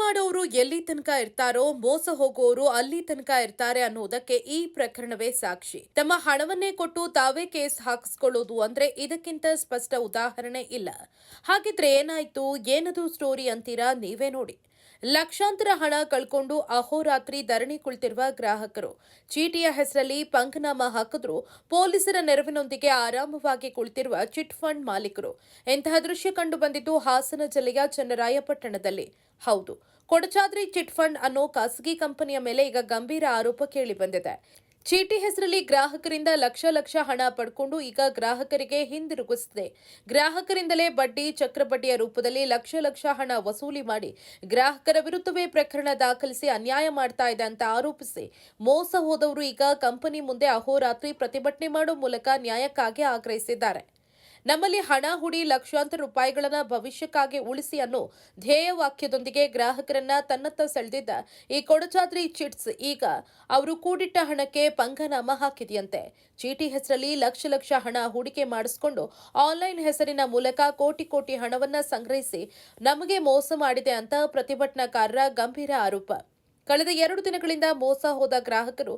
ಮಾಡೋರು ಎಲ್ಲಿ ತನಕ ಇರ್ತಾರೋ ಮೋಸ ಹೋಗೋರು ಅಲ್ಲಿ ತನಕ ಇರ್ತಾರೆ ಅನ್ನೋದಕ್ಕೆ ಈ ಪ್ರಕರಣವೇ ಸಾಕ್ಷಿ. ತಮ್ಮ ಹಣವನ್ನೇ ಕೊಟ್ಟು ತಾವೇ ಕೇಸ್ ಹಾಕಿಸ್ಕೊಳ್ಳೋದು ಅಂದ್ರೆ ಇದಕ್ಕಿಂತ ಸ್ಪಷ್ಟ ಉದಾಹರಣೆ ಇಲ್ಲ. ಹಾಗಿದ್ರೆ ಏನಾಯ್ತು, ಏನದು ಸ್ಟೋರಿ ಅಂತೀರಾ? ನೀವೇ ನೋಡಿ. ಲಕ್ಷಾಂತರ ಹಣ ಕಳ್ಕೊಂಡು ಅಹೋರಾತ್ರಿ ಧರಣಿ ಕುಳಿತಿರುವ ಗ್ರಾಹಕರು ಚೀಟಿಯ ಹೆಸರಲ್ಲಿ ಪಂಕನಾಮ ಹಾಕಿದ್ರು ಪೊಲೀಸರ ನೆರವಿನೊಂದಿಗೆ ಆರಾಮವಾಗಿ ಕುಳಿತಿರುವ ಚಿಟ್ ಫಂಡ್ ಮಾಲೀಕರು. ಇಂತಹ ದೃಶ್ಯ ಕಂಡು ಬಂದಿದ್ದು ಹಾಸನ ಜಿಲ್ಲೆಯ ಚನ್ನರಾಯಪಟ್ಟಣದಲ್ಲಿ. ಹೌದು, ಕೊಡಚಾದ್ರಿ ಚಿಟ್ ಫಂಡ್ ಅನ್ನೋ ಖಾಸಗಿ ಕಂಪನಿಯ ಮೇಲೆ ಈಗ ಗಂಭೀರ ಆರೋಪ ಕೇಳಿ ಬಂದಿದೆ. ಚೀಟಿ ಹೆಸರಲ್ಲಿ ಗ್ರಾಹಕರಿಂದ ಲಕ್ಷ ಹಣ ಪಡ್ಕೊಂಡು ಈಗ ಗ್ರಾಹಕರಿಗೆ ಹಿಂದಿರುಗಿಸಿದೆ. ಗ್ರಾಹಕರಿಂದಲೇ ಬಡ್ಡಿ, ಚಕ್ರಬಡ್ಡಿಯ ರೂಪದಲ್ಲಿ ಲಕ್ಷ ಹಣ ವಸೂಲಿ ಮಾಡಿ ಗ್ರಾಹಕರ ವಿರುದ್ಧವೇ ಪ್ರಕರಣ ದಾಖಲಿಸಿ ಅನ್ಯಾಯ ಮಾಡ್ತಾ ಇದೆ ಅಂತ ಆರೋಪಿಸಿ ಮೋಸ ಹೋದವರು ಈಗ ಕಂಪನಿ ಮುಂದೆ ಅಹೋರಾತ್ರಿ ಪ್ರತಿಭಟನೆ ಮಾಡೋ ಮೂಲಕ ನ್ಯಾಯಕ್ಕಾಗಿ ಆಗ್ರಹಿಸಿದ್ದಾರೆ. ನಮ್ಮಲ್ಲಿ ಹಣ ಹೂಡಿ ಲಕ್ಷಾಂತರ ರೂಪಾಯಿಗಳನ್ನ ಭವಿಷ್ಯಕ್ಕಾಗಿ ಉಳಿಸಿ ಅನ್ನೋ ಧ್ಯೇಯವಾಕ್ಯದೊಂದಿಗೆ ಗ್ರಾಹಕರನ್ನ ತನ್ನತ್ತ ಸೆಳೆದಿದ್ದ ಈ ಕೊಡಚಾದ್ರಿ ಚಿಟ್ಸ್ ಈಗ ಅವರು ಕೂಡಿಟ್ಟ ಹಣಕ್ಕೆ ಪಂಕನಾಮ ಹಾಕಿದೆಯಂತೆ. ಚೀಟಿ ಹೆಸರಲ್ಲಿ ಲಕ್ಷ ಹಣ ಹೂಡಿಕೆ ಮಾಡಿಸಿಕೊಂಡು ಆನ್ಲೈನ್ ಹೆಸರಿನ ಮೂಲಕ ಕೋಟಿ ಹಣವನ್ನ ಸಂಗ್ರಹಿಸಿ ನಮಗೆ ಮೋಸ ಮಾಡಿದೆ ಅಂತ ಪ್ರತಿಭಟನಾಕಾರರ ಗಂಭೀರ ಆರೋಪ. ಕಳೆದ 2 ದಿನಗಳಿಂದ ಮೋಸ ಹೋದ ಗ್ರಾಹಕರು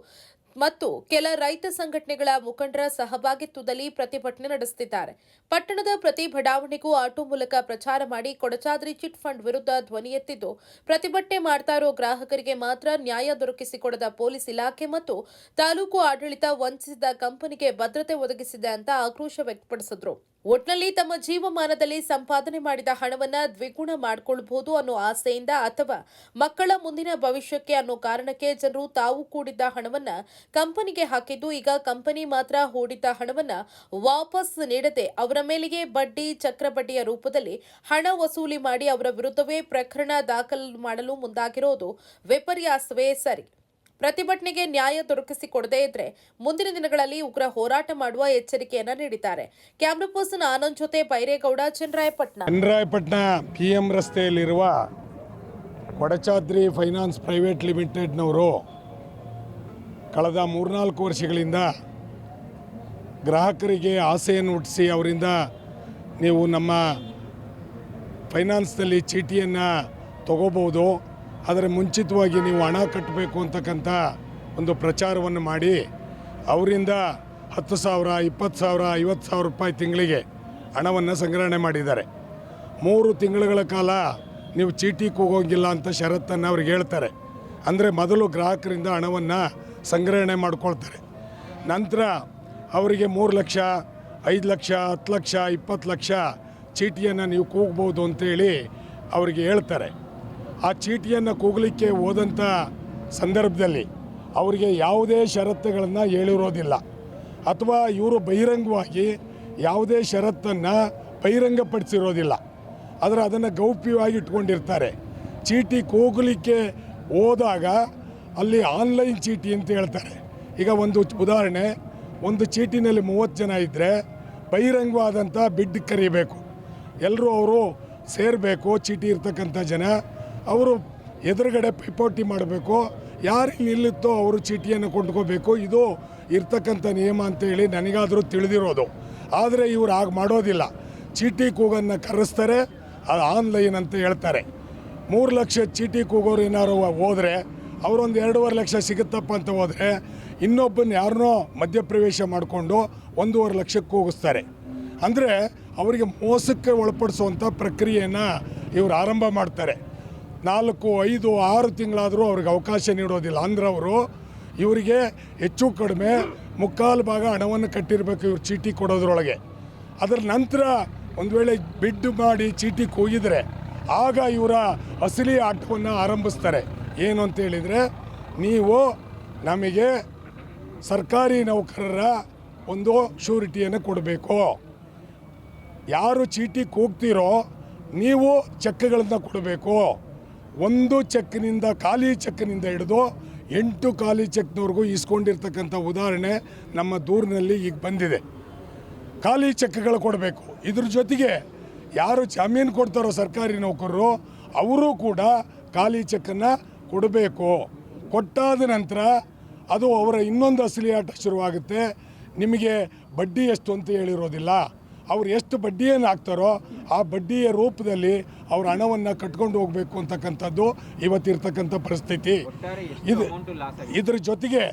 ಮತ್ತು ಕೆಲ ರೈತ ಸಂಘಟನೆಗಳ ಮುಖಂಡರ ಸಹಭಾಗಿತ್ವದಲ್ಲಿ ಪ್ರತಿಭಟನೆ ನಡೆಸುತ್ತಿದ್ದಾರೆ. ಪಟ್ಟಣದ ಪ್ರತಿ ಬಡಾವಣೆಗೂ ಆಟೋ ಮೂಲಕ ಪ್ರಚಾರ ಮಾಡಿ ಕೊಡಚಾದ್ರಿ ಚಿಟ್ ಫಂಡ್ ವಿರುದ್ಧ ಧ್ವನಿ ಎತ್ತಿದ್ದು, ಪ್ರತಿಭಟನೆ ಮಾಡ್ತಾ ಇರೋ ಗ್ರಾಹಕರಿಗೆ ಮಾತ್ರ ನ್ಯಾಯ ದೊರಕಿಸಿಕೊಡದ ಪೊಲೀಸ್ ಇಲಾಖೆ ಮತ್ತು ತಾಲೂಕು ಆಡಳಿತ ವಂಚಿಸಿದ ಕಂಪನಿಗೆ ಭದ್ರತೆ ಒದಗಿಸಿದೆ ಅಂತ ಆಕ್ರೋಶ ವ್ಯಕ್ತಪಡಿಸಿದ್ರು. ಒಟ್ನಲ್ಲಿ ತಮ್ಮ ಜೀವಮಾನದಲ್ಲಿ ಸಂಪಾದನೆ ಮಾಡಿದ ಹಣವನ್ನ ದ್ವಿಗುಣ ಮಾಡಿಕೊಳ್ಳಬಹುದು ಅನ್ನೋ ಆಸೆಯಿಂದ ಅಥವಾ ಮಕ್ಕಳ ಮುಂದಿನ ಭವಿಷ್ಯಕ್ಕೆ ಅನ್ನೋ ಕಾರಣಕ್ಕೆ ಜನರು ತಾವು ಕೂಡಿದ್ದ ಹಣವನ್ನ ಕಂಪನಿಗೆ ಹಾಕಿದ್ದು, ಈಗ ಕಂಪನಿ ಮಾತ್ರ ಹೂಡಿದ್ದ ಹಣವನ್ನ ವಾಪಸ್ ನೀಡದೆ ಅವರ ಮೇಲೆಯೇ ಬಡ್ಡಿ, ಚಕ್ರಬಡ್ಡಿಯ ರೂಪದಲ್ಲಿ ಹಣ ವಸೂಲಿ ಮಾಡಿ ಅವರ ವಿರುದ್ಧವೇ ಪ್ರಕರಣ ದಾಖಲು ಮಾಡಲು ಮುಂದಾಗಿರೋದು ವಿಪರ್ಯಾಸವೇ ಸರಿ. ಪ್ರತಿಭಟನೆಗೆ ನ್ಯಾಯ ದೊರಕಿಸಿಕೊಡದೇ ಇದ್ರೆ ಮುಂದಿನ ದಿನಗಳಲ್ಲಿ ಉಗ್ರ ಹೋರಾಟ ಮಾಡುವ ಎಚ್ಚರಿಕೆಯನ್ನ ನೀಡಿದ್ದಾರೆ. ಕ್ಯಾಮರಾ ಪರ್ಸನ್ ಆನಂದ್ ಜೊತೆ ಬೈರೇಗೌಡ, ಚನ್ನರಾಯಪಟ್ಟಣ PM ರಸ್ತೆಯಲ್ಲಿರುವ ಕೊಡಚಾದ್ರಿ ಫೈನಾನ್ಸ್ ಪ್ರೈವೇಟ್ ಲಿಮಿಟೆಡ್ನವರು ಕಳೆದ 3-4 ವರ್ಷಗಳಿಂದ ಗ್ರಾಹಕರಿಗೆ ಆಸೆಯನ್ನು ಹುಟ್ಟಿಸಿ ಅವರಿಂದ ನೀವು ನಮ್ಮ ಫೈನಾನ್ಸ್ನಲ್ಲಿ ಚೀಟಿಯನ್ನು ತಗೋಬಹುದು, ಆದರೆ ಮುಂಚಿತವಾಗಿ ನೀವು ಹಣ ಕಟ್ಟಬೇಕು ಅಂತಕ್ಕಂಥ ಒಂದು ಪ್ರಚಾರವನ್ನು ಮಾಡಿ ಅವರಿಂದ 10,000, 20,000, 50,000 ರೂಪಾಯಿ ತಿಂಗಳಿಗೆ ಹಣವನ್ನು ಸಂಗ್ರಹಣೆ ಮಾಡಿದ್ದಾರೆ. 3 ತಿಂಗಳುಗಳ ಕಾಲ ನೀವು ಚೀಟಿಗೆ ಹೋಗೋಂಗಿಲ್ಲ ಅಂತ ಷರತ್ತನ್ನು ಅವ್ರಿಗೆ ಹೇಳ್ತಾರೆ. ಅಂದರೆ ಮೊದಲು ಗ್ರಾಹಕರಿಂದ ಹಣವನ್ನು ಸಂಗ್ರಹಣೆ ಮಾಡ್ಕೊಳ್ತಾರೆ. ನಂತರ ಅವರಿಗೆ 3 ಲಕ್ಷ, 5 ಲಕ್ಷ, 10 ಲಕ್ಷ, 20 ಲಕ್ಷ ಚೀಟಿಯನ್ನು ನೀವು ಕೂಗ್ಬೋದು ಅಂತೇಳಿ ಅವರಿಗೆ ಹೇಳ್ತಾರೆ. ಆ ಚೀಟಿಯನ್ನು ಕೂಗಲಿಕ್ಕೆ ಹೋದಂಥ ಸಂದರ್ಭದಲ್ಲಿ ಅವರಿಗೆ ಯಾವುದೇ ಷರತ್ತುಗಳನ್ನು ಹೇಳಿರೋದಿಲ್ಲ ಅಥವಾ ಇವರು ಬಹಿರಂಗವಾಗಿ ಯಾವುದೇ ಷರತ್ತನ್ನು ಬಹಿರಂಗಪಡಿಸಿರೋದಿಲ್ಲ. ಆದರೆ ಅದನ್ನು ಗೌಪ್ಯವಾಗಿ ಇಟ್ಕೊಂಡಿರ್ತಾರೆ. ಚೀಟಿ ಕೂಗಲಿಕ್ಕೆ ಹೋದಾಗ ಅಲ್ಲಿ ಆನ್ಲೈನ್ ಚೀಟಿ ಅಂತ ಹೇಳ್ತಾರೆ. ಈಗ ಒಂದು ಉದಾಹರಣೆ, ಒಂದು ಚೀಟಿನಲ್ಲಿ 30 ಜನ ಇದ್ದರೆ ಬಹಿರಂಗವಾದಂಥ ಬಿಡ್ ಕರೀಬೇಕು. ಎಲ್ಲರೂ ಅವರು ಸೇರಬೇಕು. ಚೀಟಿ ಇರ್ತಕ್ಕಂಥ ಜನ ಅವರು ಎದುರುಗಡೆ ಪೈಪೋಟಿ ಮಾಡಬೇಕು. ಯಾರಿಗೆ ನಿಲ್ಲುತ್ತೋ ಅವರು ಚೀಟಿಯನ್ನು ಕೊಂಡ್ಕೋಬೇಕು. ಇದು ಇರ್ತಕ್ಕಂಥ ನಿಯಮ ಅಂತೇಳಿ ನನಗಾದರೂ ತಿಳಿದಿರೋದು. ಆದರೆ ಇವರು ಹಾಗೆ ಮಾಡೋದಿಲ್ಲ. ಚೀಟಿ ಕೂಗನ್ನು ಕರೆಸ್ತಾರೆ, ಅದು ಆನ್ಲೈನ್ ಅಂತ ಹೇಳ್ತಾರೆ. 3 ಲಕ್ಷ ಚೀಟಿ ಕೂಗೋರು ಏನಾರು ಹೋದರೆ ಅವರೊಂದು 2.5 ಲಕ್ಷ ಸಿಗುತ್ತಪ್ಪ ಅಂತ ಹೋದರೆ ಇನ್ನೊಬ್ಬನ ಯಾರನ್ನೋ ಮಧ್ಯಪ್ರವೇಶ ಮಾಡಿಕೊಂಡು 1.5 ಲಕ್ಷಕ್ಕೆ ಕೂಗಿಸ್ತಾರೆ. ಅಂದರೆ ಅವರಿಗೆ ಮೋಸಕ್ಕೆ ಒಳಪಡಿಸುವಂಥ ಪ್ರಕ್ರಿಯೆಯನ್ನು ಇವರು ಆರಂಭ ಮಾಡ್ತಾರೆ. 4, 5, 6 ತಿಂಗಳಾದರೂ ಅವ್ರಿಗೆ ಅವಕಾಶ ನೀಡೋದಿಲ್ಲ. ಅಂದ್ರೆ ಅವರು ಇವರಿಗೆ ಹೆಚ್ಚು ಕಡಿಮೆ 3/4 ಭಾಗ ಹಣವನ್ನು ಕಟ್ಟಿರಬೇಕು ಇವ್ರು ಚೀಟಿ ಕೊಡೋದ್ರೊಳಗೆ. ಅದರ ನಂತರ ಒಂದು ವೇಳೆ ಬಿಡ್ ಮಾಡಿ ಚೀಟಿ ಕೂಗಿದರೆ ಆಗ ಇವರ ಅಸಲಿ ಆಟವನ್ನು ಆರಂಭಿಸ್ತಾರೆ. ಏನು ಅಂತ ಹೇಳಿದರೆ, ನೀವು ನಮಗೆ ಸರ್ಕಾರಿ ನೌಕರರ ಒಂದು ಶ್ಯೂರಿಟಿಯನ್ನು ಕೊಡಬೇಕು. ಯಾರು ಚೀಟಿ ಕೂಗ್ತೀರೋ ನೀವು ಚೆಕ್ಗಳನ್ನು ಕೊಡಬೇಕು. 1 ಚೆಕ್ನಿಂದ, ಖಾಲಿ ಚೆಕ್ನಿಂದ ಹಿಡಿದು 8 ಖಾಲಿ ಚೆಕ್ನವರೆಗೂ ಇಸ್ಕೊಂಡಿರ್ತಕ್ಕಂಥ ಉದಾಹರಣೆ ನಮ್ಮ ದೂರಿನಲ್ಲಿ ಈಗ ಬಂದಿದೆ. ಖಾಲಿ ಚೆಕ್ಗಳು ಕೊಡಬೇಕು. ಇದ್ರ ಜೊತೆಗೆ ಯಾರು ಜಾಮೀನು ಕೊಡ್ತಾರೋ ಸರ್ಕಾರಿ ನೌಕರರು ಅವರು ಕೂಡ ಖಾಲಿ ಚೆಕ್ಕನ್ನು ಕೊಡಬೇಕು. ಕೊಟ್ಟಾದ ನಂತರ ಅದು ಅವರ ಇನ್ನೊಂದು ಅಸಲಿ ಆಟ ಶುರುವಾಗುತ್ತೆ. ನಿಮಗೆ ಬಡ್ಡಿ ಎಷ್ಟು ಅಂತ ಹೇಳಿರೋದಿಲ್ಲ, ಅವ್ರು ಎಷ್ಟು ಬಡ್ಡಿಯನ್ನು ಹಾಕ್ತಾರೋ ಆ ಬಡ್ಡಿಯ ರೂಪದಲ್ಲಿ ಅವ್ರ ಹಣವನ್ನು ಕಟ್ಕೊಂಡು ಹೋಗಬೇಕು ಅಂತಕ್ಕಂಥದ್ದು ಇವತ್ತಿರ್ತಕ್ಕಂಥ ಪರಿಸ್ಥಿತಿ. ಇದ್ರ ಜೊತೆಗೆ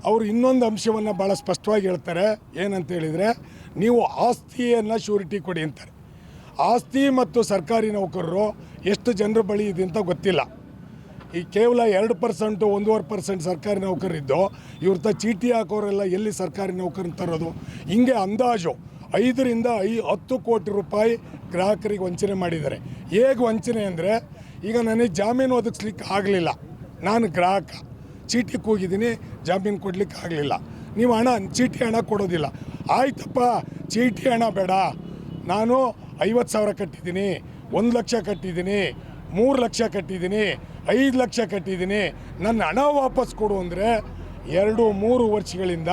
ಅವರು ಇನ್ನೊಂದು ಅಂಶವನ್ನು ಭಾಳ ಸ್ಪಷ್ಟವಾಗಿ ಹೇಳ್ತಾರೆ. ಏನಂತ ಹೇಳಿದರೆ, ನೀವು ಆಸ್ತಿಯನ್ನು ಶ್ಯೂರಿಟಿ ಕೊಡಿ ಅಂತಾರೆ. ಆಸ್ತಿ ಮತ್ತು ಸರ್ಕಾರಿ ನೌಕರರು ಎಷ್ಟು ಜನರ ಬಳಿ ಇದೆ ಅಂತ ಗೊತ್ತಿಲ್ಲ. ಈ ಕೇವಲ 2%, 1.5% ಸರ್ಕಾರಿ ನೌಕರರಿದ್ದು ಇವ್ರ ಚೀಟಿ ಹಾಕೋರೆಲ್ಲ ಎಲ್ಲಿ ಸರ್ಕಾರಿ ನೌಕರನ್ನ ತರೋದು? ಹಿಂಗೆ ಅಂದಾಜು 5 ರಿಂದ 10 ಕೋಟಿ ರೂಪಾಯಿ ಗ್ರಾಹಕರಿಗೆ ವಂಚನೆ ಮಾಡಿದ್ದಾರೆ. ಹೇಗೆ ವಂಚನೆ ಅಂದರೆ, ಈಗ ನನಗೆ ಜಾಮೀನು ಒದಗಿಸ್ಲಿಕ್ಕೆ ಆಗಲಿಲ್ಲ, ನಾನು ಗ್ರಾಹಕ ಚೀಟಿ ಕೂಗಿದ್ದೀನಿ, ಜಾಮೀನು ಕೊಡಲಿಕ್ಕೆ ಆಗಲಿಲ್ಲ, ನೀವು ಚೀಟಿ ಹಣ ಕೊಡೋದಿಲ್ಲ. ಆಯ್ತಪ್ಪ, ಚೀಟಿ ಹಣ ಬೇಡ, ನಾನು 50,000 ಕಟ್ಟಿದ್ದೀನಿ, 1 ಲಕ್ಷ ಕಟ್ಟಿದ್ದೀನಿ, 3 ಲಕ್ಷ ಕಟ್ಟಿದ್ದೀನಿ, 5 ಲಕ್ಷ ಕಟ್ಟಿದ್ದೀನಿ, ನನ್ನ ಹಣ ವಾಪಸ್ ಕೊಡು ಅಂದರೆ 2-3 ವರ್ಷಗಳಿಂದ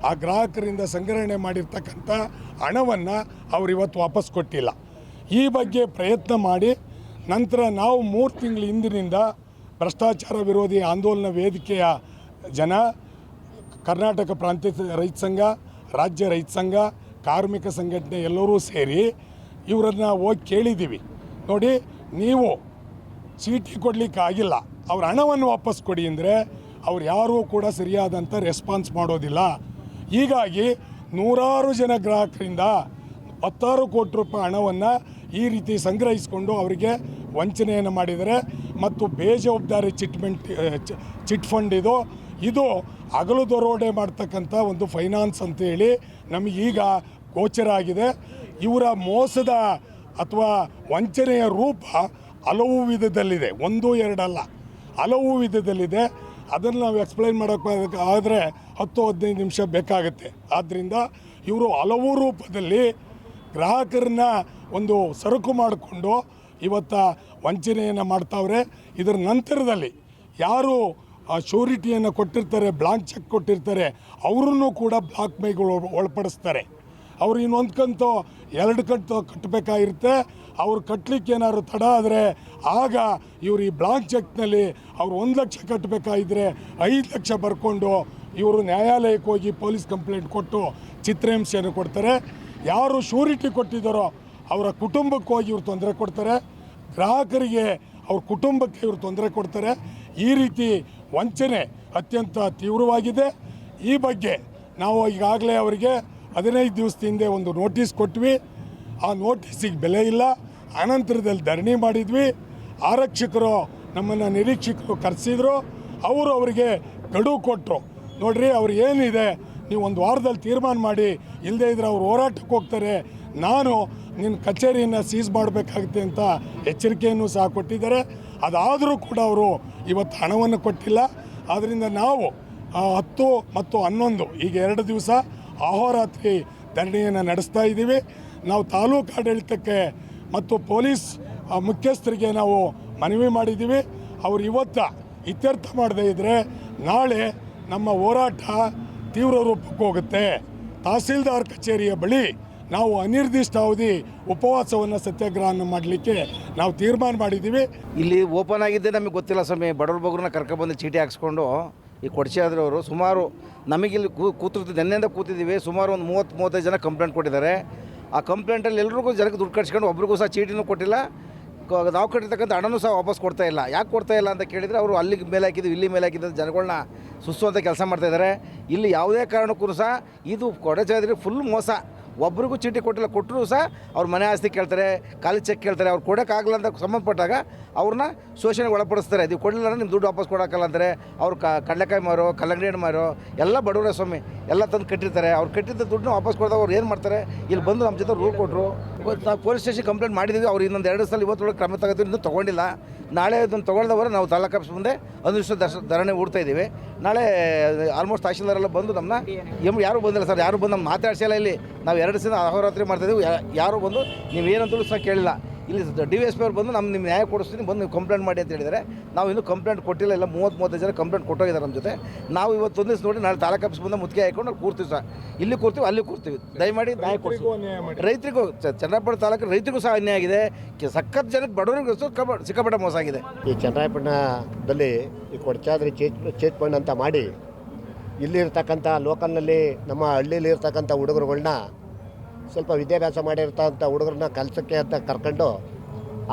ಆ ಗ್ರಾಹಕರಿಂದ ಸಂಗ್ರಹಣೆ ಮಾಡಿರ್ತಕ್ಕಂಥ ಹಣವನ್ನು ಅವ್ರು ಇವತ್ತು ವಾಪಸ್ ಕೊಟ್ಟಿಲ್ಲ. ಈ ಬಗ್ಗೆ ಪ್ರಯತ್ನ ಮಾಡಿ ನಂತರ ನಾವು 3 ತಿಂಗಳ ಹಿಂದಿನಿಂದ ಭ್ರಷ್ಟಾಚಾರ ವಿರೋಧಿ ಆಂದೋಲನ ವೇದಿಕೆಯ ಜನ, ಕರ್ನಾಟಕ ಪ್ರಾಂತ್ಯ ರೈತ ಸಂಘ, ರಾಜ್ಯ ರೈತ ಸಂಘ, ಕಾರ್ಮಿಕ ಸಂಘಟನೆ ಎಲ್ಲರೂ ಸೇರಿ ಇವರನ್ನು ಹೋಗಿ ಕೇಳಿದ್ದೀವಿ. ನೋಡಿ, ನೀವು ಚೀಟಿ ಕೊಡಲಿಕ್ಕೆ ಆಗಿಲ್ಲ, ಅವ್ರ ಹಣವನ್ನು ವಾಪಸ್ ಕೊಡಿ ಅಂದರೆ ಅವ್ರು ಯಾರೂ ಕೂಡ ಸರಿಯಾದಂಥ ರೆಸ್ಪಾನ್ಸ್ ಮಾಡೋದಿಲ್ಲ. ಹೀಗಾಗಿ ನೂರಾರು ಜನ ಗ್ರಾಹಕರಿಂದ 16 ಕೋಟಿ ರೂಪಾಯಿ ಹಣವನ್ನು ಈ ರೀತಿ ಸಂಗ್ರಹಿಸಿಕೊಂಡು ಅವರಿಗೆ ವಂಚನೆಯನ್ನು ಮಾಡಿದರೆ. ಮತ್ತು ಬೇಜವಾಬ್ದಾರಿ ಚಿಟ್ ಫಂಡ್ ಇದು ಹಗಲು ದರೋಡೆ ಮಾಡ್ತಕ್ಕಂಥ ಒಂದು ಫೈನಾನ್ಸ್ ಅಂತೇಳಿ ನಮಗೀಗ ಗೋಚರ ಆಗಿದೆ. ಇವರ ಮೋಸದ ಅಥವಾ ವಂಚನೆಯ ರೂಪ ಹಲವು ವಿಧದಲ್ಲಿದೆ, 1-2 ಅಲ್ಲ, ಹಲವು ವಿಧದಲ್ಲಿದೆ. ಅದನ್ನು ನಾವು ಎಕ್ಸ್ಪ್ಲೈನ್ ಮಾಡೋಕ್ಕೆ ಆದರೆ 10-15 ನಿಮಿಷ ಬೇಕಾಗುತ್ತೆ. ಆದ್ದರಿಂದ ಇವರು ಹಲವು ರೂಪದಲ್ಲಿ ಗ್ರಾಹಕರನ್ನ ಒಂದು ಸರಕು ಮಾಡಿಕೊಂಡು ಇವತ್ತು ವಂಚನೆಯನ್ನು ಮಾಡ್ತಾವ್ರೆ. ಇದರ ನಂತರದಲ್ಲಿ ಯಾರು ಶ್ಯೂರಿಟಿಯನ್ನು ಕೊಟ್ಟಿರ್ತಾರೆ, ಬ್ಲಾಂಕ್ ಚೆಕ್ ಕೊಟ್ಟಿರ್ತಾರೆ, ಅವರನ್ನು ಕೂಡ ಬ್ಲಾಕ್ ಮೇಲ್ಗಳು ಒಳಪಡಿಸ್ತಾರೆ. ಅವ್ರು ಇನ್ನೊಂದು ಕಂತು 2 ಕಂತು ಕಟ್ಟಬೇಕಾಗಿರುತ್ತೆ. ಅವ್ರು ಕಟ್ಟಲಿಕ್ಕೆ ಏನಾದ್ರು ತಡ ಆದರೆ ಆಗ ಇವರು ಈ ಬ್ಲಾಂಕ್ ಚೆಕ್ನಲ್ಲಿ ಅವ್ರು 1 ಲಕ್ಷ ಕಟ್ಟಬೇಕಾಗಿದ್ದರೆ 5 ಲಕ್ಷ ಬರ್ಕೊಂಡು ಇವರು ನ್ಯಾಯಾಲಯಕ್ಕೆ ಹೋಗಿ ಪೊಲೀಸ್ ಕಂಪ್ಲೇಂಟ್ ಕೊಟ್ಟು ಚಿತ್ರಹಿಂಸೆಯನ್ನು ಕೊಡ್ತಾರೆ. ಯಾರು ಶ್ಯೂರಿಟಿ ಕೊಟ್ಟಿದ್ದಾರೋ ಅವರ ಕುಟುಂಬಕ್ಕೆ ಹೋಗಿ ಇವರು ತೊಂದರೆ ಕೊಡ್ತಾರೆ, ಗ್ರಾಹಕರಿಗೆ ಅವ್ರ ಕುಟುಂಬಕ್ಕೆ ಇವರು ತೊಂದರೆ ಕೊಡ್ತಾರೆ. ಈ ರೀತಿ ವಂಚನೆ ಅತ್ಯಂತ ತೀವ್ರವಾಗಿದೆ. ಈ ಬಗ್ಗೆ ನಾವು ಈಗಾಗಲೇ ಅವರಿಗೆ 15 ದಿವಸದ ಹಿಂದೆ ಒಂದು ನೋಟಿಸ್ ಕೊಟ್ವಿ. ಆ ನೋಟಿಸಿಗೆ ಬೆಲೆ ಇಲ್ಲ. ಅನಂತರದಲ್ಲಿ ಧರಣಿ ಮಾಡಿದ್ವಿ. ಆರಕ್ಷಕರು ನಮ್ಮನ್ನು ನಿರೀಕ್ಷಕರು ಕರೆಸಿದ್ರು. ಅವರು ಅವರಿಗೆ ಗಡುವು ಕೊಟ್ಟರು. ನೋಡ್ರಿ, ಅವ್ರು ಏನಿದೆ ನೀವು 1 ವಾರದಲ್ಲಿ ತೀರ್ಮಾನ ಮಾಡಿ, ಇಲ್ಲದೇ ಇದ್ರೆ ಅವ್ರು ಹೋರಾಟಕ್ಕೆ ಹೋಗ್ತಾರೆ, ನಾನು ನಿನ್ನ ಕಚೇರಿಯನ್ನು ಸೀಸ್ ಮಾಡಬೇಕಾಗುತ್ತೆ ಅಂತ ಎಚ್ಚರಿಕೆಯನ್ನು ಸಹ ಕೊಟ್ಟಿದ್ದಾರೆ. ಅದಾದರೂ ಕೂಡ ಅವರು ಇವತ್ತು ಹಣವನ್ನು ಕೊಟ್ಟಿಲ್ಲ. ಆದ್ದರಿಂದ ನಾವು 10 ಮತ್ತು 11 ಈಗ 2 ದಿವಸ ಅಹೋರಾತ್ರಿ ಧರಣಿಯನ್ನು ನಡೆಸ್ತಾ ಇದ್ದೀವಿ. ನಾವು ತಾಲೂಕು ಆಡಳಿತಕ್ಕೆ ಮತ್ತು ಪೊಲೀಸ್ ಮುಖ್ಯಸ್ಥರಿಗೆ ನಾವು ಮನವಿ ಮಾಡಿದ್ದೀವಿ. ಅವರು ಇವತ್ತು ಇತ್ಯರ್ಥ ಮಾಡದೇ ಇದ್ದರೆ ನಾಳೆ ನಮ್ಮ ಹೋರಾಟ ತೀವ್ರ ರೂಪಕ್ಕೆ ಹೋಗುತ್ತೆ. ತಹಸೀಲ್ದಾರ್ ಕಚೇರಿಯ ಬಳಿ ನಾವು ಅನಿರ್ದಿಷ್ಟಾವಧಿ ಉಪವಾಸವನ್ನು ಸತ್ಯಾಗ್ರಹವನ್ನು ಮಾಡಲಿಕ್ಕೆ ನಾವು ತೀರ್ಮಾನ ಮಾಡಿದ್ದೀವಿ. ಇಲ್ಲಿ ಓಪನ್ ಆಗಿದ್ದೇ ನಮಗೆ ಗೊತ್ತಿಲ್ಲ ಸ್ವಾಮಿ. ಬಡವ್ರ ಬಗ್ರನ್ನ ಕರ್ಕೊಬಂದು ಚೀಟಿ ಹಾಕ್ಸ್ಕೊಂಡು ಈ ಕೊಡ್ಸಿಯಾದ್ರವರು ಸುಮಾರು ನಮಗಿಲ್ಲಿ ಕೂತಿರ್ತೀವಿ, ನೆನ್ನೆಯಿಂದ ಕೂತಿದ್ದೀವಿ. ಸುಮಾರು ಒಂದು 30-35 ಜನ ಕಂಪ್ಲೇಂಟ್ ಕೊಟ್ಟಿದ್ದಾರೆ. ಆ ಕಂಪ್ಲೇಂಟಲ್ಲಿ ಎಲ್ರಿಗೂ ಜನಕ್ಕೆ ದುಡ್ಡು ಕಟ್ಸ್ಕೊಂಡು ಒಬ್ರಿಗೂ ಸಹ ಚೀಟಿನೂ ಕೊಟ್ಟಿಲ್ಲ, ನಾವು ಕಟ್ಟಿರ್ತಕ್ಕಂಥ ಹಣನೂ ಸಹ ವಾಪಸ್ ಕೊಡ್ತಾ ಇಲ್ಲ. ಯಾಕೆ ಕೊಡ್ತಾ ಇಲ್ಲ ಅಂತ ಕೇಳಿದರೆ ಅವರು ಅಲ್ಲಿಗೆ ಮೇಲೆ ಹಾಕಿದ್ದು ಇಲ್ಲಿ ಮೇಲೆ ಹಾಕಿದ್ದು ಜನಗಳನ್ನ ಸುಸ್ತು ಅಂತ ಕೆಲಸ ಮಾಡ್ತಾಯಿದ್ದಾರೆ. ಇಲ್ಲಿ ಯಾವುದೇ ಕಾರಣಕ್ಕೂ ಸಹ ಇದು ಕೊಡಚಾದ್ರಿ ಫುಲ್ ಮೋಸ. ಒಬ್ರಿಗೂ ಚೀಟಿ ಕೊಟ್ಟಿಲ್ಲ, ಕೊಟ್ಟರು ಸಹ ಅವ್ರ ಮನೆ ಆಸ್ತಿ ಕೇಳ್ತಾರೆ, ಖಾಲಿ ಚೆಕ್ ಕೇಳ್ತಾರೆ. ಅವ್ರು ಕೊಡೋಕ್ಕಾಗಲ್ಲ ಅಂತ ಸಂಬಂಧಪಟ್ಟಾಗ ಅವ್ರನ್ನ ಶೋಷಣೆಗೆ ಒಳಪಡಿಸ್ತಾರೆ. ಇದು ಕೊಡಲಿಲ್ಲ ಅಂದ್ರೆ ನಿಮ್ಮ ದುಡ್ಡು ವಾಪಸ್ ಕೊಡೋಕ್ಕಲ್ಲ ಅಂತಾರೆ. ಅವ್ರು ಕಡಲೆಕಾಯಿ ಮಾರೋ, ಕಲ್ಲಂಗಡಿ ಹಣ್ಣು ಮಾರೋ ಎಲ್ಲ ಬಡವರೇ ಸ್ವಾಮಿ, ಎಲ್ಲ ತಂದು ಕಟ್ಟಿರ್ತಾರೆ. ಅವ್ರು ಕಟ್ಟಿದ್ದ ದುಡ್ಡನ್ನ ವಾಪಸ್ ಕೊಡ್ದಾಗ ಅವ್ರು ಏನು ಮಾಡ್ತಾರೆ, ಇಲ್ಲಿ ಬಂದು ನಮ್ಮ ಜೊತೆ ರೂಲ್ ಕೊಟ್ಟರು. ನಾವು ಪೊಲೀಸ್ ಸ್ಟೇಷನ್ ಕಂಪ್ಲೇಂಟ್ ಮಾಡಿದ್ದೀವಿ. ಅವ್ರು ಇನ್ನೊಂದು 2 ಸಲ ಇವತ್ತೊಳಗೆ ಕ್ರಮ ತಗೋತೀವಿ, ಇನ್ನೂ ತೊಗೊಂಡಿಲ್ಲ. ನಾಳೆ ಅದನ್ನು ತೊಗೊಳ್ದವರು ನಾವು ತಾಲೂಕು ಆಫೀಸ್ ಮುಂದೆ ಧರಣಿ ಹೂಡ್ತಾ ಇದ್ದೀವಿ. ನಾಳೆ ಆಲ್ಮೋಸ್ಟ್ ತಹಶೀಲ್ದಾರೆಲ್ಲ ಬಂದು ನಮ್ಮನ್ನ ಯಾರೂ ಬಂದಿಲ್ಲ ಸರ್, ಯಾರು ಬಂದು ನಮ್ಮ ಮಾತಾಡ್ಸಿಲ್ಲ. ಇಲ್ಲಿ ನಾವು 2 ದಿನ ಅಹೋರಾತ್ರಿ ಮಾಡ್ತಾಯಿದ್ದೀವಿ, ಯಾರೂ ಬಂದು ನೀವು ಏನಂತಲೂ ಸಹ ಕೇಳಿಲ್ಲ. ಇಲ್ಲಿ DSP ಅವ್ರು ಬಂದು ನಿಮ್ಮ ನ್ಯಾಯ ಕೊಡಿಸ್ತೀನಿ, ಬಂದು ನೀವು ಕಂಪ್ಲೇಂಟ್ ಮಾಡಿ ಅಂತ ಹೇಳಿದರೆ ನಾವು ಇನ್ನೂ ಕಂಪ್ಲೇಂಟ್ ಕೊಟ್ಟಿಲ್ಲ. ಇಲ್ಲ 30-35 ಜನ ಕಂಪ್ಲೇಂಟ್ ಕೊಟ್ಟೋಗಿದ್ದಾರೆ ನಮ್ಮ ಜೊತೆ. ನಾವು ಇವತ್ತು 1 ದಿವಸ ನೋಡಿ ನಾಳೆ ತಾಲೂಕು ಆಫೀಸ್ ಮುಂದೆ ಮುತ್ತಿಗೆ ಹಾಕೊಂಡು ಕೂರ್ತೀವಿ ಸರ್. ಇಲ್ಲಿ ಕೂರ್ತೀವಿ, ಅಲ್ಲಿ ಕೂರ್ತೀವಿ. ದಯಮಾಡಿ ನ್ಯಾಯ ಕೊಡಿಸಿ. ರೈತರಿಗೂ ಚನ್ನರಾಯಪಟ್ಟಣ ತಾಲೂಕು ರೈತರಿಗೂ ಸಹ ಅನ್ಯಾಯ ಆಗಿದೆ. ಸಖತ್ ಜನಕ್ಕೆ ಬಡವರಿಗೂ ಸಿಕ್ಕಾಪಟ್ಟೆ ಮೋಸ ಆಗಿದೆ. ಈ ಚನ್ನರಾಯಪಟ್ಟಣದಲ್ಲಿ ಈ ಕೊಡಚಾದ್ರಿ ಚೇಟ್ ಫಂಡ್ ಅಂತ ಮಾಡಿ ಇಲ್ಲಿರ್ತಕ್ಕಂಥ ಲೋಕಲ್ನಲ್ಲಿ ನಮ್ಮ ಹಳ್ಳಿಯಲ್ಲಿ ಇರ್ತಕ್ಕಂಥ ಹುಡುಗರುಗಳನ್ನ ಸ್ವಲ್ಪ ವಿದ್ಯಾಭ್ಯಾಸ ಮಾಡಿರ್ತಂಥ ಹುಡುಗರನ್ನ ಕೆಲಸಕ್ಕೆ ಅಂತ ಕರ್ಕೊಂಡು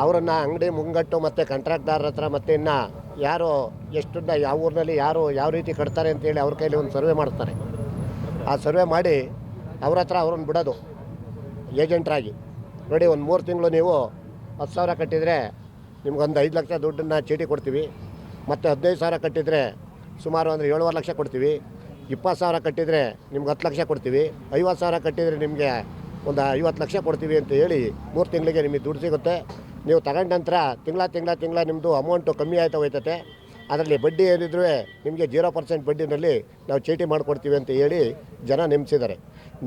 ಅವರನ್ನು ಅಂಗಡಿ ಮುಂಗಟ್ಟು ಮತ್ತು ಕಾಂಟ್ರಾಕ್ಟ್ದಾರರ ಹತ್ರ ಮತ್ತು ಇನ್ನು ಯಾರು ಎಷ್ಟನ್ನ ಯಾವ ಊರಿನಲ್ಲಿ ಯಾರು ಯಾವ ರೀತಿ ಕಟ್ತಾರೆ ಅಂತೇಳಿ ಅವ್ರ ಕೈಲಿ ಒಂದು ಸರ್ವೆ ಮಾಡ್ತಾರೆ. ಆ ಸರ್ವೆ ಮಾಡಿ ಅವ್ರ ಹತ್ರ ಅವ್ರನ್ನ ಬಿಡೋದು ಏಜೆಂಟ್ರಾಗಿ. ನೋಡಿ, ಒಂದು 3 ತಿಂಗಳು ನೀವು 10,000 ಕಟ್ಟಿದರೆ ನಿಮ್ಗೊಂದು 5 ಲಕ್ಷ ದುಡ್ಡನ್ನು ಚೀಟಿ ಕೊಡ್ತೀವಿ. ಮತ್ತು 15,000 ಕಟ್ಟಿದರೆ ಸುಮಾರು ಅಂದರೆ 7.5 ಲಕ್ಷ ಕೊಡ್ತೀವಿ. 20,000 ಕಟ್ಟಿದರೆ ನಿಮ್ಗೆ 10 ಲಕ್ಷ ಕೊಡ್ತೀವಿ. 50,000 ಕಟ್ಟಿದರೆ ನಿಮಗೆ ಒಂದು 50 ಲಕ್ಷ ಕೊಡ್ತೀವಿ ಅಂತ ಹೇಳಿ 3 ತಿಂಗಳಿಗೆ ನಿಮಗೆ ದುಡ್ಡು ಸಿಗುತ್ತೆ. ನೀವು ತಗೊಂಡ ನಂತರ ತಿಂಗಳ ನಿಮ್ಮದು ಅಮೌಂಟು ಕಮ್ಮಿ ಆಯ್ತಾ ಹೋಯ್ತತೆ. ಅದರಲ್ಲಿ ಬಡ್ಡಿ ಏನಿದ್ರೂ ನಿಮಗೆ 0% ಬಡ್ಡಿನಲ್ಲಿ ನಾವು ಚೀಟಿ ಮಾಡಿಕೊಡ್ತೀವಿ ಅಂತ ಹೇಳಿ ಜನ ನೆಮ್ಸಿದ್ದಾರೆ.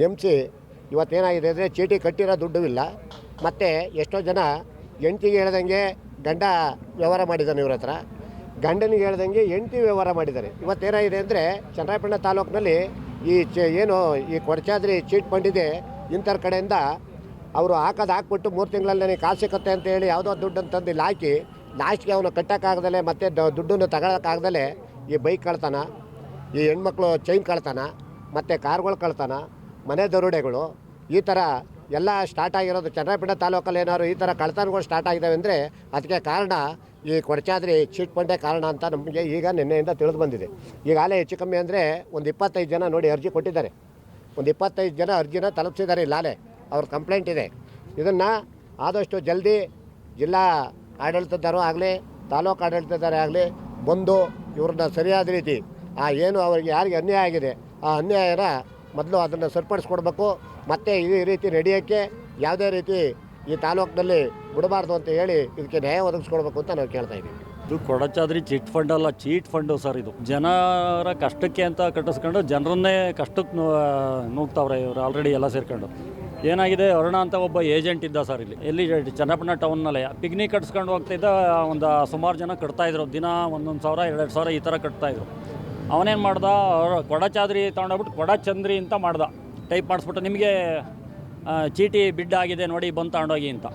ನೆಮ್ಸಿ ಇವತ್ತೇನಾಗಿದೆ ಅಂದರೆ ಚೀಟಿ ಕಟ್ಟಿರೋ ದುಡ್ಡು ಇಲ್ಲ. ಮತ್ತು ಎಷ್ಟೋ ಜನ ಹೆಂಡ್ತಿಗೆ ಹೇಳ್ದಂಗೆ ಗಂಡ ವ್ಯವಹಾರ ಮಾಡಿದ್ದಾನೆ ಇವ್ರ ಹತ್ರ, ಗಂಡನಿಗೆ ಹೇಳ್ದಂಗೆ ಹೆಂಡ್ತಿ ವ್ಯವಹಾರ ಮಾಡಿದ್ದಾರೆ. ಇವತ್ತೇನಾಗಿದೆ ಅಂದರೆ ಚನ್ನರಾಯಪಟ್ಟಣ ತಾಲೂಕಿನಲ್ಲಿ ಏನು ಈ ಕೊಡಚಾದ್ರಿ ಚೀಟ್ ಫಂಡ್ ಇದೆ, ಇಂಥರ ಕಡೆಯಿಂದ ಅವರು ಹಾಕ್ಬಿಟ್ಟು 3 ತಿಂಗಳಲ್ಲಿ ನನಗೆ ಕಾಸು ಸಿಕ್ಕತ್ತೆ ಅಂತ ಹೇಳಿ ಯಾವುದೋ ದುಡ್ಡು ಅಂತಂದು ಇಲ್ಲಿ ಹಾಕಿ ಲಾಸ್ಟ್ಗೆ ಅವನು ಕಟ್ಟೋಕ್ಕಾಗ್ದಲೆ ಮತ್ತು ದುಡ್ಡನ್ನು ತಗೊಳಕ್ಕಾಗ್ದಲೆ ಈ ಬೈಕ್ ಕಳ್ತಾನ, ಈ ಹೆಣ್ಮಕ್ಳು ಚೈನ್ ಕಳ್ತಾನ, ಮತ್ತು ಕಾರ್ಗಳು ಕಳ್ತಾನ, ಮನೆ ದರೋಡೆಗಳು, ಈ ಥರ ಎಲ್ಲ ಸ್ಟಾರ್ಟ್ ಆಗಿರೋದು ಚನ್ನರಾಯಪಟ್ಟಣ ತಾಲೂಕಲ್ಲಿ. ಏನಾದ್ರು ಈ ಥರ ಕಳ್ತನಗಳು ಸ್ಟಾರ್ಟ್ ಆಗಿದ್ದಾವೆ ಅಂದರೆ ಅದಕ್ಕೆ ಕಾರಣ ಈ ಕೊಡಚಾದ್ರಿ ಚೀಟ್ ಫಂಡೇ ಕಾರಣ ಅಂತ ನಮಗೆ ಈಗ ನಿನ್ನೆಯಿಂದ ತಿಳಿದು ಬಂದಿದೆ. ಈಗಾಗಲೇ ಹೆಚ್ಚು ಕಮ್ಮಿ ಅಂದರೆ ಒಂದು 25 ಜನ ನೋಡಿ ಅರ್ಜಿ ಕೊಟ್ಟಿದ್ದಾರೆ. ಒಂದು 25 ಜನ ಅರ್ಜಿನ ತಲುಪಿಸಿದ್ದಾರೆ. ಇಲ್ಲಾಲೆ ಅವ್ರ ಕಂಪ್ಲೇಂಟ್ ಇದೆ. ಇದನ್ನು ಆದಷ್ಟು ಜಲ್ದಿ ಜಿಲ್ಲಾ ಆಡಳಿತದಾರು ಆಗಲಿ, ತಾಲೂಕು ಆಡಳಿತದಾರೇ ಆಗಲಿ ಬಂದು ಇವ್ರನ್ನ ಸರಿಯಾದ ರೀತಿ ಏನು ಅವರಿಗೆ ಯಾರಿಗೆ ಅನ್ಯಾಯ ಆಗಿದೆ ಆ ಅನ್ಯಾಯನ ಮೊದಲು ಅದನ್ನು ಸರಿಪಡಿಸ್ಕೊಡ್ಬೇಕು. ಮತ್ತು ಈ ರೀತಿ ನಡೆಯೋಕ್ಕೆ ಯಾವುದೇ ರೀತಿ ಈ ತಾಲೂಕಿನಲ್ಲಿ ಬಿಡಬಾರ್ದು ಅಂತ ಹೇಳಿ ಇದಕ್ಕೆ ನ್ಯಾಯ ಒದಗಿಸ್ಕೊಡ್ಬೇಕು ಅಂತ ನಾವು ಕೇಳ್ತಾ ಇದ್ದೀವಿ. ಇದು ಕೊಡಚಾದ್ರಿ ಚಿಟ್ ಫಂಡ್ ಅಲ್ಲ, ಚೀಟ್ ಫಂಡು ಸರ್. ಇದು ಜನರ ಕಷ್ಟಕ್ಕೆ ಅಂತ ಕಟ್ಟಿಸ್ಕೊಂಡು ಜನರನ್ನೇ ಕಷ್ಟಕ್ಕೆ ನೂಗ್ತಾವ್ರೆ ಇವರು ಆಲ್ರೆಡಿ ಎಲ್ಲ ಸೇರ್ಕೊಂಡು. ಏನಾಗಿದೆ, ಅರುಣ ಅಂತ ಒಬ್ಬ ಏಜೆಂಟ್ ಇದ್ದ ಸರ್ ಎಲ್ಲಿ ಚನ್ನಪಟ್ಟಣ ಟೌನ್ನಲ್ಲೇ ಪಿಕ್ನಿಕ್ ಕಟ್ಸ್ಕೊಂಡು ಹೋಗ್ತಿದ್ದ. ಒಂದು ಸುಮಾರು ಜನ ಕಟ್ತಾಯಿದ್ರು, ದಿನ 1,000 2,000 ಈ ಥರ ಕಟ್ತಾಯಿದ್ರು. ಅವನೇನು ಮಾಡ್ದ, ಕೊಡಚಾದ್ರಿ ತೊಗೊಂಡೋಗ್ಬಿಟ್ಟು ಕೊಡಚಂದ್ರಿ ಅಂತ ಮಾಡ್ದ, ಟೈಪ್ ಮಾಡಿಸ್ಬಿಟ್ಟು ನಿಮಗೆ ಚೀಟಿ ಬಿಡ್ ಆಗಿದೆ ನೋಡಿ ಬಂದು ತಗೊಂಡೋಗಿ ಅಂತ.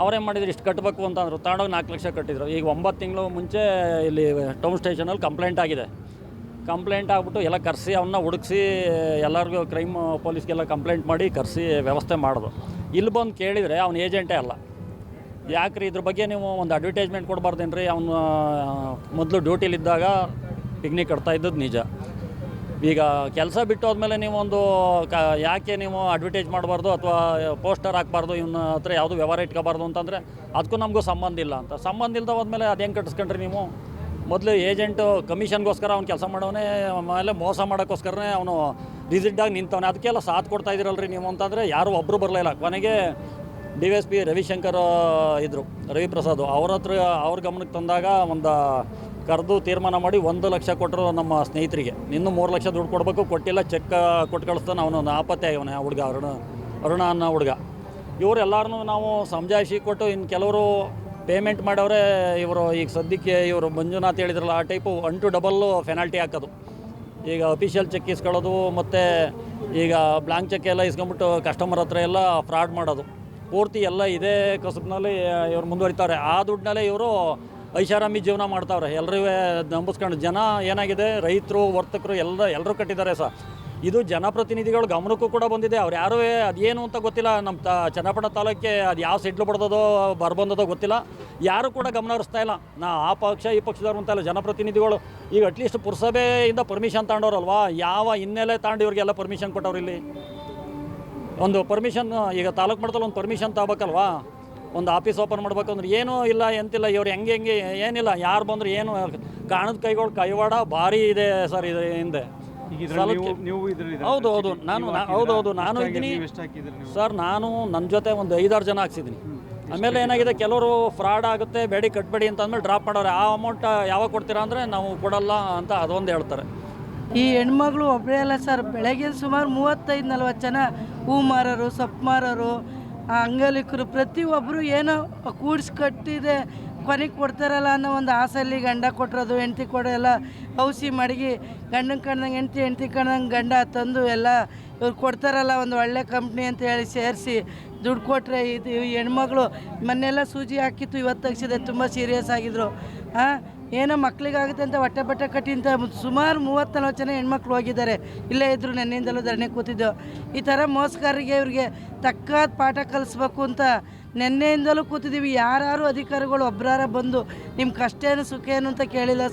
ಅವರೇನು ಮಾಡಿದ್ರು, ಇಷ್ಟು ಕಟ್ಟಬೇಕು ಅಂತಂದರು. ತಗೊಂಡೋಗಿ 4 ಲಕ್ಷ ಕಟ್ಟಿದ್ರು. ಈಗ 9 ತಿಂಗಳು ಮುಂಚೆ ಇಲ್ಲಿ ಟೌನ್ ಸ್ಟೇಷನಲ್ಲಿ ಕಂಪ್ಲೇಂಟ್ ಆಗಿದೆ. ಕಂಪ್ಲೇಂಟ್ ಆಗಿಬಿಟ್ಟು ಎಲ್ಲ ಕರೆಸಿ ಅವನ್ನ ಹುಡುಕಿಸಿ ಎಲ್ಲರಿಗೂ ಕ್ರೈಮ್ ಪೊಲೀಸ್ಗೆಲ್ಲ ಕಂಪ್ಲೇಂಟ್ ಮಾಡಿ ಕರೆಸಿ ವ್ಯವಸ್ಥೆ ಮಾಡೋದು. ಇಲ್ಲಿ ಬಂದು ಕೇಳಿದರೆ ಅವ್ನು ಏಜೆಂಟೇ ಅಲ್ಲ. ಯಾಕ್ರಿ ಇದ್ರ ಬಗ್ಗೆ ನೀವು ಒಂದು ಅಡ್ವರ್ಟೈಸ್ಮೆಂಟ್ ಕೊಡಬಾರ್ದೇನ್ರಿ? ಅವನು ಮೊದಲು ಡ್ಯೂಟಿಲಿದ್ದಾಗ ಪಿಕ್ನಿಕ್ ಕಟ್ತಾ ಇದ್ದದ್ದು ನಿಜ. ಈಗ ಕೆಲಸ ಬಿಟ್ಟು ಹೋದ್ಮೇಲೆ ನೀವು ಒಂದು ಯಾಕೆ ನೀವು ಅಡ್ವರ್ಟೈಸ್ ಮಾಡಬಾರ್ದು ಅಥವಾ ಪೋಸ್ಟರ್ ಹಾಕಬಾರ್ದು, ಇವನ್ನ ಹತ್ರ ಯಾವುದು ವ್ಯವಹಾರ ಇಟ್ಕೋಬಾರ್ದು ಅಂತಂದರೆ ಅದಕ್ಕೂ ನಮಗೂ ಸಂಬಂಧ ಇಲ್ಲ ಅಂತ. ಸಂಬಂಧ ಇಲ್ಲದ ಹೋದ್ಮೇಲೆ ಅದು ಹೆಂಗೆ ಕಟ್ಟಿಸ್ಕೊಂಡ್ರಿ ನೀವು? ಮೊದಲು ಏಜೆಂಟು ಕಮಿಷನ್ಗೋಸ್ಕರ ಅವ್ನು ಕೆಲಸ ಮಾಡೋವನೇ, ಆಮೇಲೆ ಮೋಸ ಮಾಡೋಕ್ಕೋಸ್ಕರನೇ ಅವನು ರಿಜಿಡ್ಡಾಗಿ ನಿಂತವನೇ. ಅದಕ್ಕೆಲ್ಲ ಸಾಥ್ ಕೊಡ್ತಾ ಇದ್ದೀರಲ್ರಿ ನೀವು ಅಂತಂದರೆ ಯಾರೂ ಒಬ್ಬರು ಬರಲಿಲ್ಲ. ಕೊನೆಗೆ DSP ರವಿಶಂಕರ್ ಇದ್ದರು, ರವಿಪ್ರಸಾದ್, ಅವ್ರ ಗಮನಕ್ಕೆ ತಂದಾಗ ಒಂದು ಕರೆದು ತೀರ್ಮಾನ ಮಾಡಿ 1 ಲಕ್ಷ ಕೊಟ್ಟರು ನಮ್ಮ ಸ್ನೇಹಿತರಿಗೆ. ಇನ್ನೂ 3 ಲಕ್ಷ ದುಡ್ಡು ಕೊಡಬೇಕು, ಕೊಟ್ಟಿಲ್ಲ. ಚೆಕ್ ಕೊಟ್ಟು ಕಳಿಸ್ತಾನೆ. ಅವನು ನಾಪತ್ತೆ ಅವನೇ ಹುಡುಗ, ಅರುಣ ಅನ್ನೋ ಹುಡುಗ. ಇವರೆಲ್ಲರನ್ನೂ ನಾವು ಸಮಜಾಯಿಷಿ ಕೊಟ್ಟು ಇನ್ನು ಕೆಲವರು ಪೇಮೆಂಟ್ ಮಾಡವ್ರೆ. ಇವರು ಈಗ ಸದ್ಯಕ್ಕೆ ಇವರು ಮಂಜುನಾಥ್ ಹೇಳಿದ್ರಲ್ಲ ಆ ಟೈಪು 1 to 2 ಪೆನಾಲ್ಟಿ ಹಾಕೋದು. ಈಗ ಅಫಿಷಿಯಲ್ ಚೆಕ್ ಇಸ್ಕೊಳ್ಳೋದು ಮತ್ತು ಈಗ ಬ್ಲಾಂಕ್ ಚೆಕ್ ಎಲ್ಲ ಇಸ್ಕೊಂಬಿಟ್ಟು ಕಸ್ಟಮರ್ ಹತ್ರ ಎಲ್ಲ ಫ್ರಾಡ್ ಮಾಡೋದು. ಪೂರ್ತಿ ಎಲ್ಲ ಇದೇ ಕಸಬ್ನಲ್ಲಿ ಇವ್ರು ಮುಂದುವರಿತಾರೆ. ಆ ದುಡ್ಡಲ್ಲೇ ಇವರು ಐಷಾರಾಮಿ ಜೀವನ ಮಾಡ್ತಾವ್ರೆ. ಎಲ್ಲರಿಗೂ ನಂಬಿಸ್ಕೊಂಡು ಜನ ಏನಾಗಿದೆ, ರೈತರು, ವರ್ತಕರು ಎಲ್ಲರೂ ಕಟ್ಟಿದ್ದಾರೆ ಸರ್. ಇದು ಜನಪ್ರತಿನಿಧಿಗಳು ಗಮನಕ್ಕೂ ಕೂಡ ಬಂದಿದೆ. ಅವ್ರು ಯಾರೂ ಅದೇನು ಅಂತ ಗೊತ್ತಿಲ್ಲ. ನಮ್ಮ ಚನ್ನಪಟ್ಟಣ ತಾಲೂಕಿಗೆ ಅದು ಯಾವ ಸಿಡ್ಲು ಬಡ್ದದೋ ಬರ್ಬಂದದೋ ಗೊತ್ತಿಲ್ಲ. ಯಾರು ಕೂಡ ಗಮನ ಹರಿಸ್ತಾ ಇಲ್ಲ. ಆ ಪಕ್ಷ ಈ ಪಕ್ಷದವ್ರು ಅಂತಲ್ಲ, ಜನಪ್ರತಿನಿಧಿಗಳು ಈಗ ಅಟ್ಲೀಸ್ಟ್ ಪುರಸಭೆಯಿಂದ ಪರ್ಮಿಷನ್ ತಗೊಂಡವ್ರಲ್ವಾ, ಯಾವ ಹಿನ್ನೆಲೆ ತಗೊಂಡು ಇವ್ರಿಗೆಲ್ಲ ಪರ್ಮಿಷನ್ ಕೊಟ್ಟವ್ರು? ಇಲ್ಲಿ ಒಂದು ಪರ್ಮಿಷನ್, ಈಗ ತಾಲೂಕು ಮಟ್ಟದಲ್ಲಿ ಒಂದು ಪರ್ಮಿಷನ್ ತಗೋಬೇಕಲ್ವಾ? ಒಂದು ಆಫೀಸ್ ಓಪನ್ ಮಾಡ್ಬೇಕು ಅಂದ್ರೆ ಏನೂ ಇಲ್ಲ, ಎಂತಿಲ್ಲ. ಇವ್ರು ಹೆಂಗೆ ಏನಿಲ್ಲ. ಯಾರು ಬಂದ್ರು ಏನು ಕಾಣದ ಕೈವಾಡ ಭಾರಿ ಇದೆ ಸರ್ ಇದು ಹಿಂದೆ. ಹೌದು ನಾನು ಇದ್ದೀನಿ ಸರ್. ನಾನು ನನ್ನ ಜೊತೆ ಒಂದು 5-6 ಜನ ಹಾಕ್ಸಿದ್ದೀನಿ. ಆಮೇಲೆ ಏನಾಗಿದೆ, ಕೆಲವರು ಫ್ರಾಡ್ ಆಗುತ್ತೆ, ಬೇಡಿ ಕಟ್ಬೇಡಿ ಅಂತ ಅಂದಮೇಲೆ ಡ್ರಾಪ್ ಮಾಡೋರು. ಆ ಅಮೌಂಟ್ ಯಾವಾಗ ಕೊಡ್ತೀರಾ ಅಂದರೆ ನಾವು ಕೊಡಲ್ಲ ಅಂತ ಅದೊಂದು ಹೇಳ್ತಾರೆ. ಈ ಹೆಣ್ಮಗಳು ಒಬ್ಬರೇ ಅಲ್ಲ ಸರ್, ಬೆಳಗ್ಗೆ ಸುಮಾರು 35-40 ಜನ ಹೂ ಮಾರೋರು, ಸೊಪ್ಪು ಮಾರೋರು, ಅಂಗಲಿಕರು, ಪ್ರತಿಯೊಬ್ಬರು ಏನೋ ಕೂಡಿಸ್ಕಟ್ಟಿದೆ ಕೊನೆಗೆ ಕೊಡ್ತಾರಲ್ಲ ಅನ್ನೋ ಒಂದು ಆಸೆಯಲ್ಲಿ ಗಂಡ ಕೊಟ್ಟಿರೋದು, ಹೆಂಡ್ತಿ ಕೊಡೋಲ್ಲ ಔಸಿ ಮಡಗಿ ಗಂಡನ ಕಣ್ದಂಗೆ ಹೆಂಡ್ತಿ ಕಣ್ದಂಗೆ ಗಂಡ ತಂದು ಎಲ್ಲ ಇವ್ರು ಕೊಡ್ತಾರಲ್ಲ ಒಂದು ಒಳ್ಳೆ ಕಂಪ್ನಿ ಅಂತ ಹೇಳಿ ಸೇರಿಸಿ ದುಡ್ಡು ಕೊಟ್ಟರೆ ಇದು ಹೆಣ್ಮಗಳು ಮೊನ್ನೆಲ್ಲ ಸೂಜಿ ಹಾಕಿತ್ತು, ಇವತ್ತು ತೆಗ್ಸಿದೆ. ತುಂಬ ಸೀರಿಯಸ್ ಆಗಿದ್ರು. ಏನೋ ಮಕ್ಕಳಿಗಾಗುತ್ತೆ ಅಂತ ಹೊಟ್ಟೆ ಬಟ್ಟೆ ಕಟ್ಟಿ ಅಂತ ಸುಮಾರು 30-40 ಜನ ಹೆಣ್ಮಕ್ಳು ಹೋಗಿದ್ದಾರೆ. ಇಲ್ಲೇ ಇದ್ದರು, ನೆನ್ನೆಯಿಂದಲೂ ಧರಣಿ ಕೂತಿದ್ದು. ಈ ಥರ ಮೋಸಗಾರರಿಗೆ ಇವ್ರಿಗೆ ತಕ್ಕಾದ ಪಾಠ ಕಲಿಸ್ಬೇಕು ಅಂತ ನಿನ್ನೆಯಿಂದಲೂ ಕೂತಿದ್ದೀವಿ. ಯಾರು ಅಧಿಕಾರಿಗಳು ಒಬ್ಬರಾರ ಬಂದು ನಿಮ್ಮ ಕಷ್ಟ ಏನು ಸುಖ ಏನು ಅಂತ ಕೇಳಿಲ್ಲ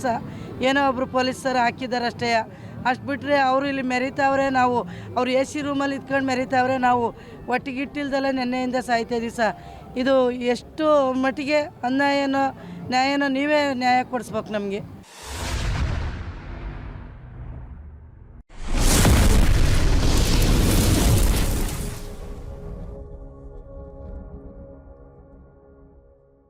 ಏನೋ ಒಬ್ಬರು ಪೊಲೀಸರು ಹಾಕಿದ್ದಾರೆ ಅಷ್ಟೇ. ಅಷ್ಟು ಬಿಟ್ಟರೆ ಅವರು ಇಲ್ಲಿ ಮೆರಿತಾವ್ರೆ, ನಾವು ಅವ್ರು ಎ ಸಿ ರೂಮಲ್ಲಿ ಇದ್ಕೊಂಡು ಮೆರಿತಾವ್ರೆ, ನಾವು ಒಟ್ಟಿಗಿಟ್ಟಿಲ್ದಲ್ಲೇ ನೆನ್ನೆಯಿಂದ ಸಾಯ್ತಾಯಿದ್ದೀವಿ ಇದು ಎಷ್ಟು ಮಟ್ಟಿಗೆ ಅನ್ಯಾಯನೋ ನ್ಯಾಯನೋ ನೀವೇ ನ್ಯಾಯ ಕೊಡಿಸ್ಬೇಕು ನಮಗೆ.